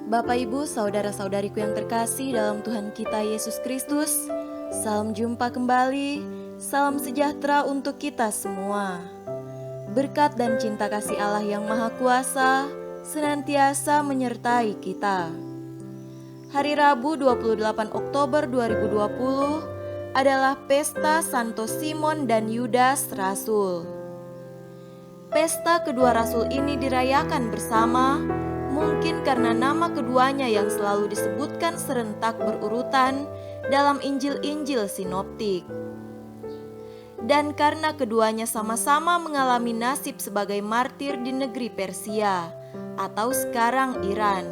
Bapak Ibu, saudara-saudariku yang terkasih dalam Tuhan kita Yesus Kristus, salam jumpa kembali, salam sejahtera untuk kita semua. Berkat dan cinta kasih Allah yang Maha Kuasa senantiasa menyertai kita. Hari Rabu 28 Oktober 2020 adalah pesta Santo Simon dan Yudas Rasul. Pesta kedua rasul ini dirayakan bersama, mungkin karena nama keduanya yang selalu disebutkan serentak berurutan dalam Injil-Injil sinoptik. Dan karena keduanya sama-sama mengalami nasib sebagai martir di negeri Persia atau sekarang Iran.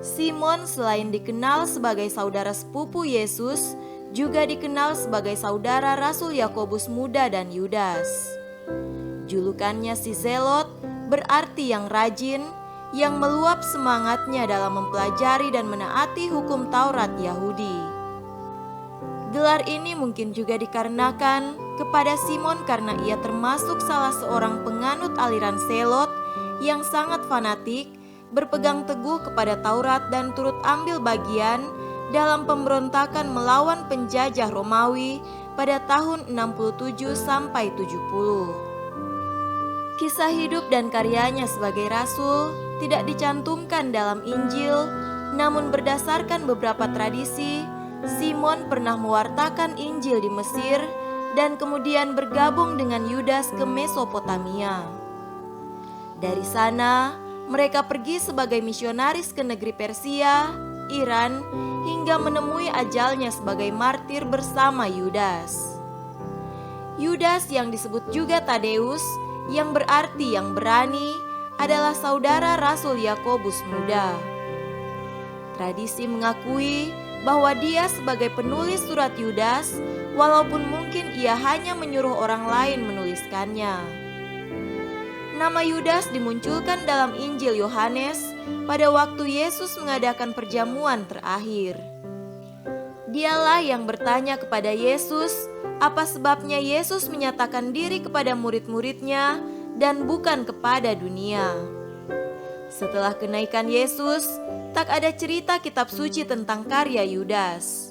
Simon selain dikenal sebagai saudara sepupu Yesus, juga dikenal sebagai saudara Rasul Yakobus Muda dan Yudas. Julukannya si Zelot berarti yang rajin, yang meluap semangatnya dalam mempelajari dan menaati hukum Taurat Yahudi. Gelar ini mungkin juga dikarenakan kepada Simon karena ia termasuk salah seorang penganut aliran Zelot yang sangat fanatik, berpegang teguh kepada Taurat dan turut ambil bagian dalam pemberontakan melawan penjajah Romawi pada tahun 67 sampai 70. Kisah hidup dan karyanya sebagai rasul tidak dicantumkan dalam Injil, namun berdasarkan beberapa tradisi, Simon pernah mewartakan Injil di Mesir dan kemudian bergabung dengan Yudas ke Mesopotamia. Dari sana, mereka pergi sebagai misionaris ke negeri Persia, Iran, hingga menemui ajalnya sebagai martir bersama Yudas. Yudas yang disebut juga Tadeus, yang berarti yang berani, adalah saudara Rasul Yakobus Muda. Tradisi mengakui bahwa dia sebagai penulis surat Yudas, walaupun mungkin ia hanya menyuruh orang lain menuliskannya. Nama Yudas dimunculkan dalam Injil Yohanes pada waktu Yesus mengadakan perjamuan terakhir. Dialah yang bertanya kepada Yesus, apa sebabnya Yesus menyatakan diri kepada murid-muridnya dan bukan kepada dunia. Setelah kenaikan Yesus, tak ada cerita kitab suci tentang karya Yudas.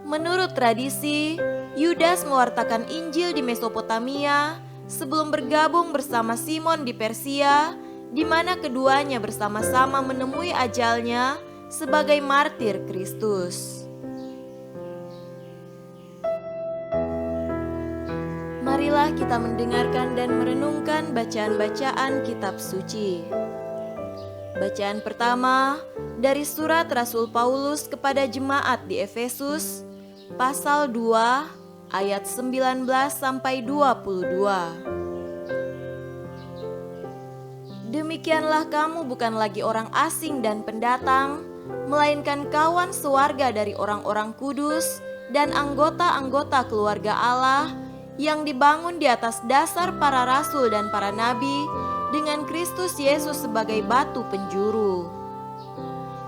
Menurut tradisi, Yudas mewartakan Injil di Mesopotamia sebelum bergabung bersama Simon di Persia, di mana keduanya bersama-sama menemui ajalnya sebagai martir Kristus. Marilah kita mendengarkan dan merenungkan bacaan-bacaan kitab suci. Bacaan pertama dari surat Rasul Paulus kepada jemaat di Efesus, pasal 2 ayat 19 sampai 22. Demikianlah kamu bukan lagi orang asing dan pendatang, melainkan kawan sewarga dari orang-orang kudus dan anggota-anggota keluarga Allah yang dibangun di atas dasar para rasul dan para nabi dengan Kristus Yesus sebagai batu penjuru.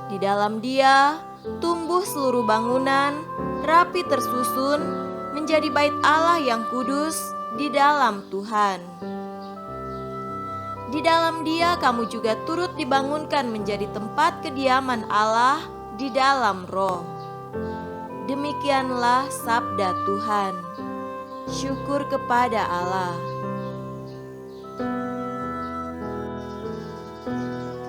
Di dalam Dia tumbuh seluruh bangunan, rapi tersusun, menjadi bait Allah yang kudus di dalam Tuhan. Di dalam Dia kamu juga turut dibangunkan menjadi tempat kediaman Allah di dalam Roh. Demikianlah sabda Tuhan. Syukur kepada Allah.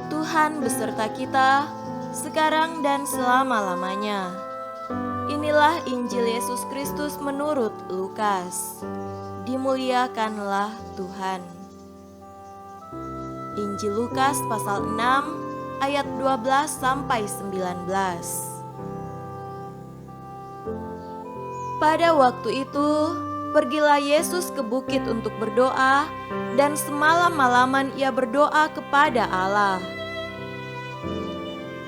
Tuhan beserta kita sekarang dan selama-lamanya. Inilah Injil Yesus Kristus menurut Lukas. Dimuliakanlah Tuhan. Injil Lukas pasal 6 ayat 12 sampai 19. Pada waktu itu, pergilah Yesus ke bukit untuk berdoa, dan semalam-malaman ia berdoa kepada Allah.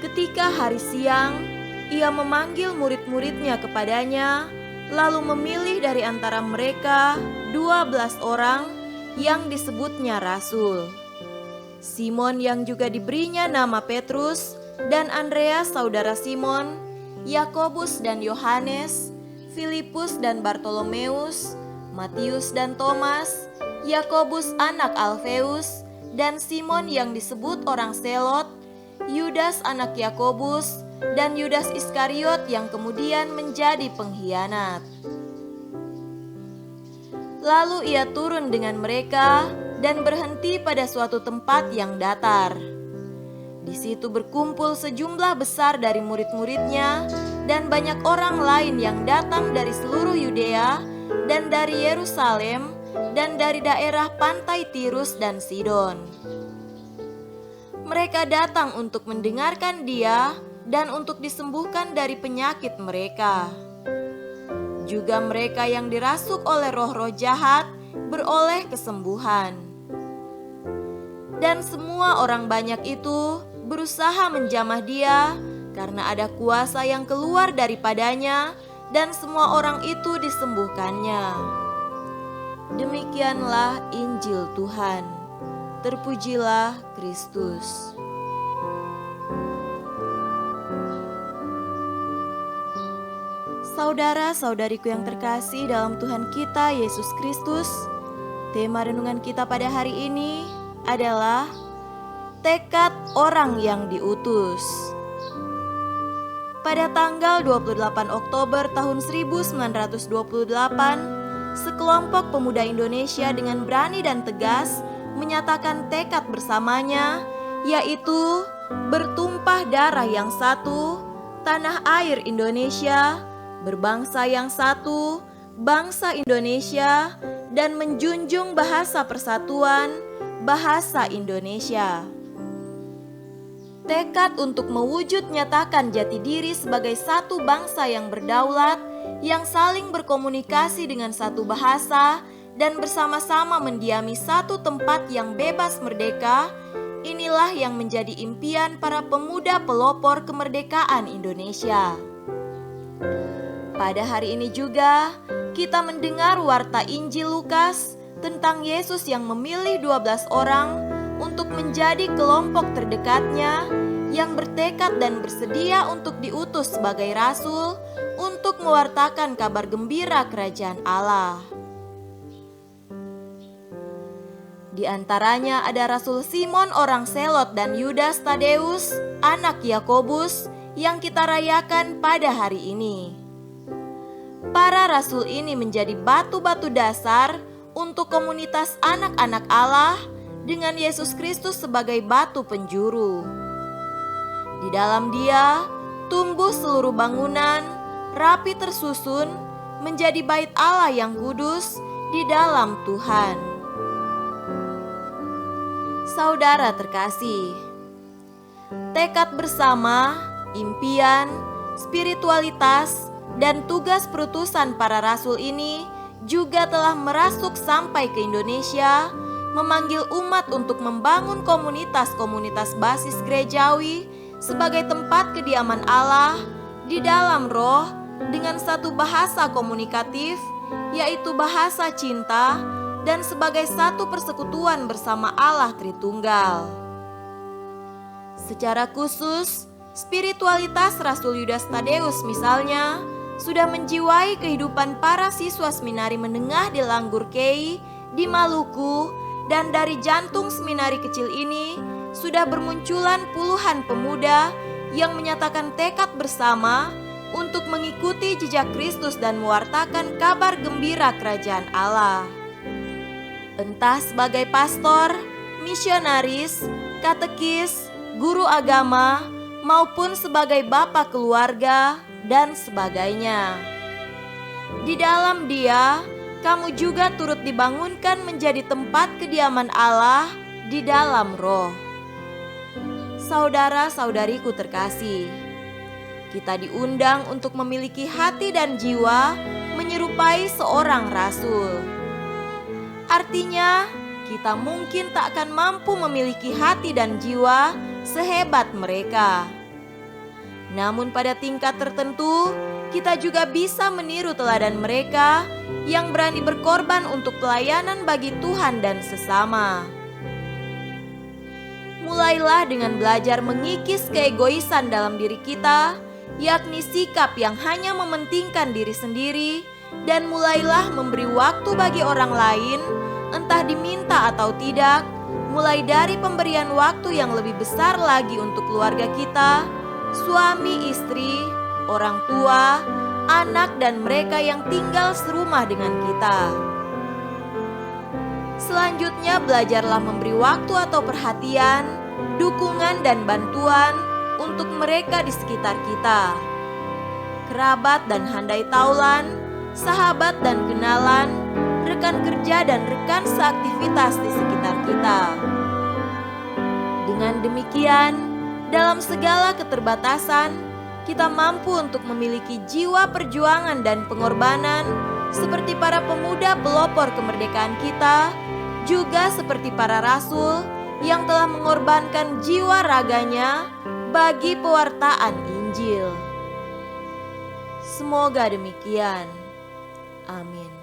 Ketika hari siang, ia memanggil murid-muridnya kepadanya, lalu memilih dari antara mereka 12 orang yang disebutnya rasul. Simon yang juga diberinya nama Petrus, dan Andreas saudara Simon, Yakobus dan Yohanes, Filipus dan Bartolomeus, Matius dan Thomas, Yakobus anak Alfeus, dan Simon yang disebut orang Selot, Yudas anak Yakobus, dan Yudas Iskariot yang kemudian menjadi pengkhianat. Lalu ia turun dengan mereka dan berhenti pada suatu tempat yang datar. Di situ berkumpul sejumlah besar dari murid-muridnya dan banyak orang lain yang datang dari seluruh Yudea dan dari Yerusalem dan dari daerah pantai Tirus dan Sidon. Mereka datang untuk mendengarkan dia dan untuk disembuhkan dari penyakit mereka. Juga mereka yang dirasuk oleh roh-roh jahat beroleh kesembuhan. Dan semua orang banyak itu berusaha menjamah dia karena ada kuasa yang keluar daripadanya dan semua orang itu disembuhkannya. Demikianlah Injil Tuhan. Terpujilah Kristus. Saudara-saudariku yang terkasih dalam Tuhan kita Yesus Kristus, tema renungan kita pada hari ini adalah tekad orang yang diutus. Pada tanggal 28 Oktober tahun 1928, sekelompok pemuda Indonesia dengan berani dan tegas menyatakan tekad bersamanya, yaitu bertumpah darah yang satu, tanah air Indonesia, berbangsa yang satu, bangsa Indonesia, dan menjunjung bahasa persatuan, bahasa Indonesia. Tekad untuk mewujud nyatakan jati diri sebagai satu bangsa yang berdaulat, yang saling berkomunikasi dengan satu bahasa, dan bersama-sama mendiami satu tempat yang bebas merdeka, inilah yang menjadi impian para pemuda pelopor kemerdekaan Indonesia. Pada hari ini juga, kita mendengar warta Injil Lukas tentang Yesus yang memilih 12 orang untuk menjadi kelompok terdekatnya yang bertekad dan bersedia untuk diutus sebagai rasul untuk mewartakan kabar gembira kerajaan Allah. Di antaranya ada Rasul Simon orang Selot dan Yudas Tadeus, anak Yakobus, yang kita rayakan pada hari ini. Para rasul ini menjadi batu-batu dasar untuk komunitas anak-anak Allah dengan Yesus Kristus sebagai batu penjuru. Di dalam Dia tumbuh seluruh bangunan, rapi tersusun, menjadi bait Allah yang kudus di dalam Tuhan. Saudara terkasih, tekad bersama, impian, spiritualitas, dan tugas perutusan para rasul ini juga telah merasuk sampai ke Indonesia, memanggil umat untuk membangun komunitas-komunitas basis gerejawi sebagai tempat kediaman Allah di dalam roh dengan satu bahasa komunikatif, yaitu bahasa cinta, dan sebagai satu persekutuan bersama Allah Tritunggal. Secara khusus, spiritualitas Rasul Yudas Tadeus misalnya sudah menjiwai kehidupan para siswa seminari menengah di Langgur Kei, di Maluku, dan dari jantung seminari kecil ini sudah bermunculan puluhan pemuda yang menyatakan tekad bersama untuk mengikuti jejak Kristus dan mewartakan kabar gembira kerajaan Allah. Entah sebagai pastor, misionaris, katekis, guru agama, maupun sebagai bapak keluarga, dan sebagainya. Di dalam Dia, kamu juga turut dibangunkan menjadi tempat kediaman Allah di dalam roh. Saudara-saudariku terkasih, kita diundang untuk memiliki hati dan jiwa menyerupai seorang rasul. Artinya, kita mungkin tak akan mampu memiliki hati dan jiwa sehebat mereka. Namun pada tingkat tertentu, kita juga bisa meniru teladan mereka yang berani berkorban untuk pelayanan bagi Tuhan dan sesama. Mulailah dengan belajar mengikis keegoisan dalam diri kita, yakni sikap yang hanya mementingkan diri sendiri, dan mulailah memberi waktu bagi orang lain, entah diminta atau tidak, mulai dari pemberian waktu yang lebih besar lagi untuk keluarga kita, suami istri, orang tua, anak, dan mereka yang tinggal serumah dengan kita. Selanjutnya, belajarlah memberi waktu atau perhatian, dukungan, dan bantuan untuk mereka di sekitar kita. Kerabat dan handai taulan, sahabat dan kenalan, rekan kerja dan rekan seaktivitas di sekitar kita. Dengan demikian, dalam segala keterbatasan, kita mampu untuk memiliki jiwa perjuangan dan pengorbanan seperti para pemuda pelopor kemerdekaan kita, juga seperti para rasul yang telah mengorbankan jiwa raganya bagi pewartaan Injil. Semoga demikian. Amin.